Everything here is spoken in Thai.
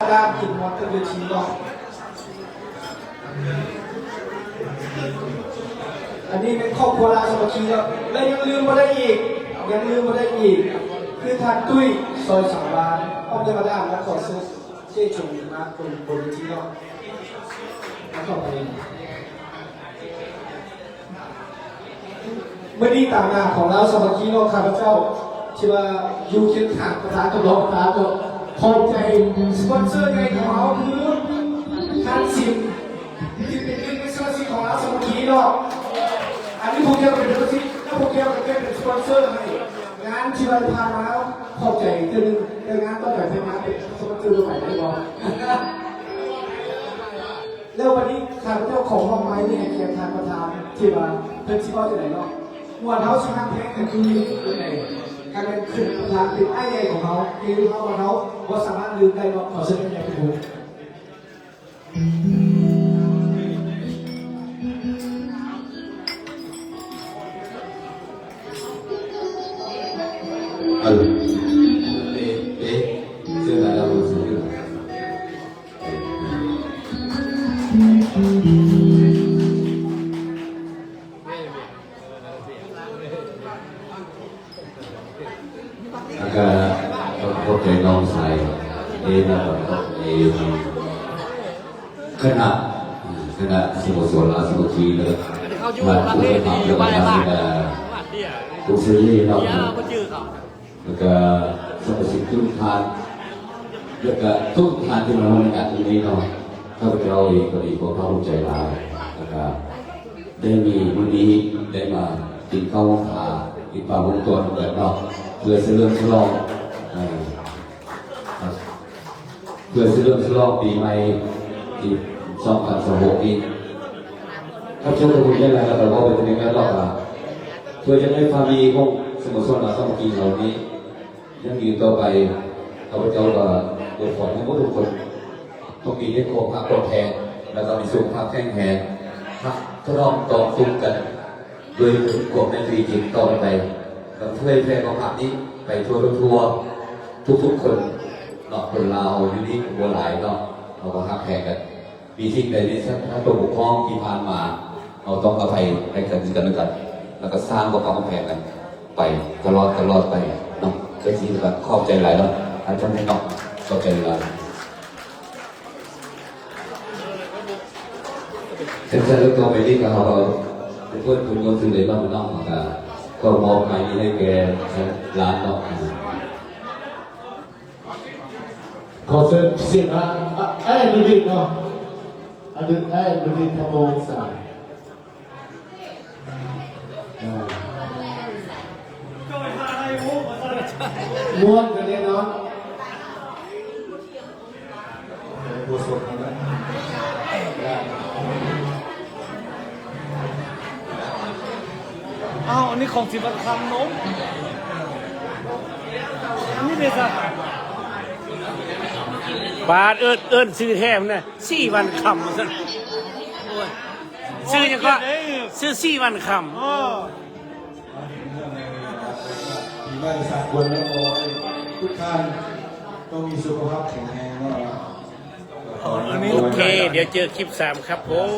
ด้านกินมอเตอร์เวทีเนาะอันนี้เป็นครอบครัวราชบัณฑิตแล้วยังลืมมาได้อีกคือทานตุ้ยซอยสังวานอ้อมเดินมาด้านแล้วขอซื้อเจ๊ชงมาบนเวทีเนาะแล้วก็ไปเมื่อนี้ต่างงานของเราสมาชิกโลกข้าพเจ้าที่ว่าอยู่เคียงข้างประธานตลอดประธานก็พอใจสปอนเซอร์ในของเราคือท่านสิงที่เป็นหนึ่งในสมาชิกของเราสมาชิกเนาะอันนี้พวกเดียวเป็นสมาชิกแล้วพวกเดียวกันเป็นสปอนเซอร์ให้งานที่เราพามาแล้วพอใจเรื่องงานต้องแบบให้มาเป็นสปอนเซอร์ตัวใหม่ได้บ่แล้ววันนี้ข้าพเจ้าของห้องไม้เนี่ยเคียงทางประธานที่ว่าเพื่อนที่ว่าจะไหนเนาะมวนเขาชิมแพ้กันคือยังไงการเป็นขึ้นประธานติดไอ้ใหญ่ของเขาคือเขาว่าสามารถลืมได้ว่าขอเสนอใหญ่ของผมagak pakai nom saya ini kena semua soal semua cerita macam ada usaha nom juga seperti Tuhan juga Tuhanที่เราในการนี้เนาะถ้าเราเองก็ดีเพราะเขาใจร้ายนะครับได้มีวันนี้ได้มากินข้าวพากินปลาบุญตัวแบบเนาะเพื่อเสื่อมฉลองปีใหม่ที่2026นี้ถ้าเชื่อว่าคุณได้อะไรเราก็เป็นในการรอบเพื่อจะให้ความดีของสมุทรสาครสามัคคีเหล่านี้ยังยืนต่อไปข้าพเจ้าก็โดยขอให้ทุกคนต้องมีให้ครบพักแทนแล้วก็มีสุขภาพแข็งแรงพักทดลองต่อสู้กันโดยกฎในปีจิตต่อไปเราช่วยแพร่ความภาพนี้ไปทั่วทุกคนเนาะคนลาวอยู่นี่บัวหลายเนาะเราก็ฮักแพร่กันปีที่ใดนี้ถ้าตัวบุคคลที่ผ่านมาเราต้องอภัยให้กันแล้วก็สร้างความแพร่กันไปตลอดไปเนาะเคยที่แบบขอบใจหลายแล้วอาจารย์ให้เนาะขอบใจหลายเช่นเรื่องตัวไปที่เราเพื่อนคุณคนสื่อเลยบ้างเนาะก็มอบหมายนี้ให้แกร้านเนาะขอเชิญเสียงไอ้ดูดิเนาะไอ้ดูดิทำโมสามม้วนกันเนี่ยเนาะผู้สดนะอ้าวอันนี้ของ10 วันคำน้องนี่เลยสิบาทเอิญซื้อแท้เนี่ย4 วันคำซะซื้อยังก็ซื้อ4 วันคำมีมาตรฐานควรแล้วทุกท่านต้องมีสุขภาพแข็งแรงเนาะโอเคเดี๋ยวเจอคลิป3ครับผม